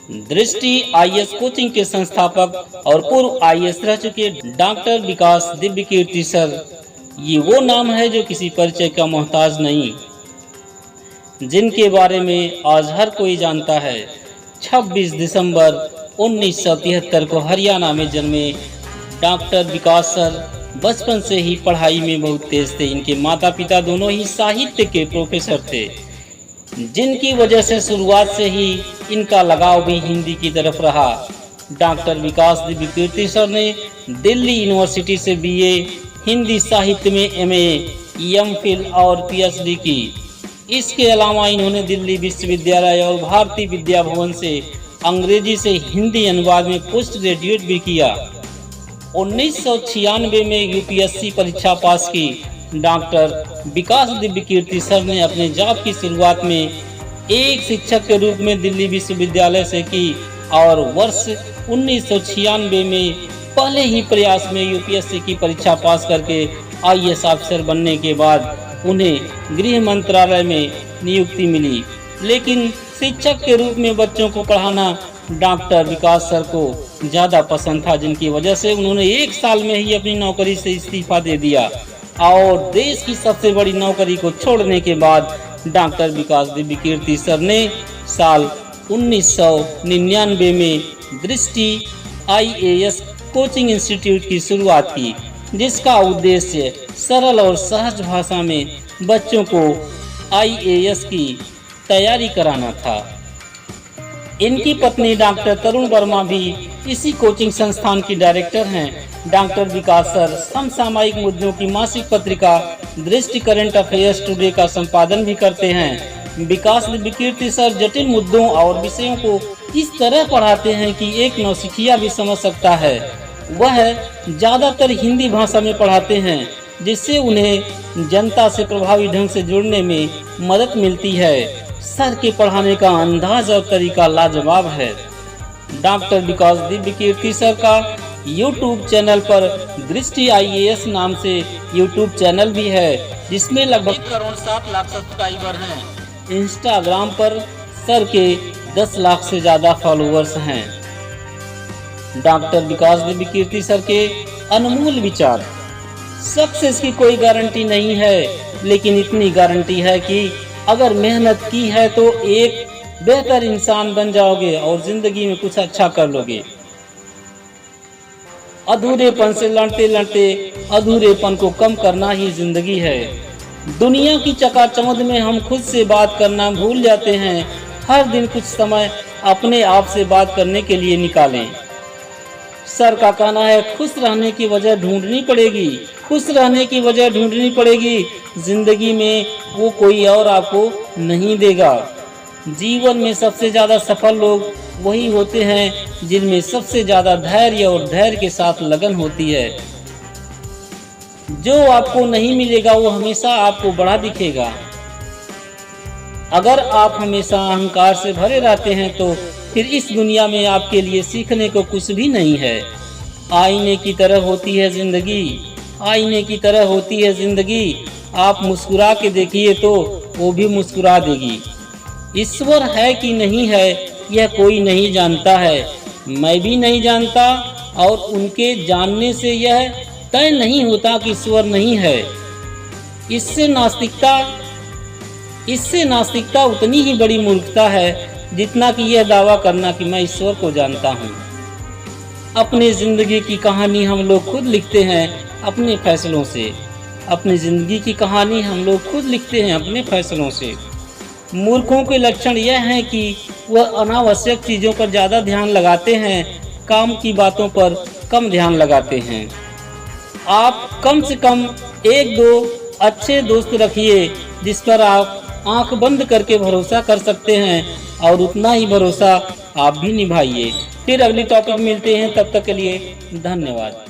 दृष्टि IAS coaching के संस्थापक और पूर्व आईएएस रह चुके डॉक्टर विकास दिव्य कीर्ति सर, ये वो नाम है जो किसी परिचय का मोहताज नहीं, जिनके बारे में आज हर कोई जानता है। 26 दिसंबर 1973 को हरियाणा में जन्मे डॉक्टर विकास सर बचपन से ही पढ़ाई में बहुत तेज थे। इनके माता पिता दोनों ही साहित्य के प्रोफेसर थे, जिनकी वजह से शुरुआत से ही इनका लगाव भी हिंदी की तरफ रहा। डॉक्टर विकास दिव्य कीर्ति सर ने दिल्ली यूनिवर्सिटी से बीए हिंदी साहित्य में एमए, एमफिल और पीएचडी की। इसके अलावा इन्होंने दिल्ली विश्वविद्यालय और भारतीय विद्या भवन से अंग्रेजी से हिंदी अनुवाद में पोस्ट ग्रेजुएट भी किया। 1996 में यूपीएससी परीक्षा पास की। डॉक्टर विकास दिव्य कीर्ति सर ने अपने जॉब की शुरुआत में एक शिक्षक के रूप में दिल्ली विश्वविद्यालय से की और वर्ष 1996 में पहले ही प्रयास में यूपीएससी की परीक्षा पास करके आईएएस ऑफिसर बनने के बाद उन्हें गृह मंत्रालय में नियुक्ति मिली। लेकिन शिक्षक के रूप में बच्चों को पढ़ाना डॉक्टर विकास सर को ज़्यादा पसंद था, जिनकी वजह से उन्होंने 1 साल में ही अपनी नौकरी से इस्तीफा दे दिया और देश की सबसे बड़ी नौकरी को छोड़ने के बाद डॉक्टर विकास दिव्य कीर्ति सर ने साल 1999 में दृष्टि आईएएस कोचिंग इंस्टीट्यूट की शुरुआत की, जिसका उद्देश्य सरल और सहज भाषा में बच्चों को आईएएस की तैयारी कराना था। इनकी पत्नी डॉक्टर तरुण वर्मा भी इसी कोचिंग संस्थान की डायरेक्टर हैं। डॉक्टर विकास सर समसामयिक मुद्दों की मासिक पत्रिका दृष्टि करंट अफेयर्स टुडे का संपादन भी करते हैं। विकास दिव्य कीर्ति सर जटिल मुद्दों और विषयों को इस तरह पढ़ाते हैं कि एक नौसिखिया भी समझ सकता है। वह ज़्यादातर हिंदी भाषा में पढ़ाते हैं, जिससे उन्हें जनता से प्रभावी ढंग से जुड़ने में मदद मिलती है। सर के पढ़ाने का अंदाज और तरीका लाजवाब है। डॉक्टर विकास दिव्य कीर्ति सर का यूट्यूब चैनल पर दृष्टि आईएएस नाम से यूट्यूब चैनल भी है, जिसमें लगभग 1 करोड़ 7 लाख सब्सक्राइबर हैं। इंस्टाग्राम पर सर के 10 लाख से ज़्यादा फॉलोअर्स हैं। डॉक्टर विकास दिव्य कीर्ति सर के अनमोल विचार। सक्सेस की कोई गारंटी नहीं है, लेकिन इतनी गारंटी है कि अगर मेहनत की है तो एक बेहतर इंसान बन जाओगे और जिंदगी में कुछ अच्छा कर लोगे। अधूरेपन से लड़ते लड़ते अधूरेपन को कम करना ही जिंदगी है। दुनिया की चकाचौंध में हम खुद से बात करना भूल जाते हैं। हर दिन कुछ समय अपने आप से बात करने के लिए निकालें। सर का कहना है, खुश रहने की वजह ढूंढनी पड़ेगी, खुश रहने की वजह ढूंढनी पड़ेगी। जिंदगी में वो कोई और आपको नहीं देगा। जीवन में सबसे ज़्यादा सफल लोग वही होते हैं जिनमें सबसे ज़्यादा धैर्य और धैर्य के साथ लगन होती है। जो आपको नहीं मिलेगा वो हमेशा आपको बड़ा दिखेगा। अगर आप हमेशा अहंकार से भरे रहते हैं तो फिर इस दुनिया में आपके लिए सीखने को कुछ भी नहीं है। आईने की तरह होती है जिंदगी, आईने की तरह होती है जिंदगी। आप मुस्कुरा के देखिए तो वो भी मुस्कुरा देगी। ईश्वर है कि नहीं है यह कोई नहीं जानता है, मैं भी नहीं जानता, और उनके जानने से यह तय नहीं होता कि ईश्वर नहीं है। इससे नास्तिकता उतनी ही बड़ी मूर्खता है जितना कि यह दावा करना कि मैं ईश्वर को जानता हूँ। अपनी ज़िंदगी की कहानी हम लोग खुद लिखते हैं अपने फैसलों से। अपनी ज़िंदगी की कहानी हम लोग खुद लिखते हैं अपने फैसलों से। मूर्खों के लक्षण यह हैं कि वह अनावश्यक चीज़ों पर ज़्यादा ध्यान लगाते हैं, काम की बातों पर कम ध्यान लगाते हैं। आप कम से कम 1-2 अच्छे दोस्त रखिए जिस पर आप आंख बंद करके भरोसा कर सकते हैं, और उतना ही भरोसा आप भी निभाइए। फिर अगली टॉपिक मिलते हैं, तब तक के लिए धन्यवाद।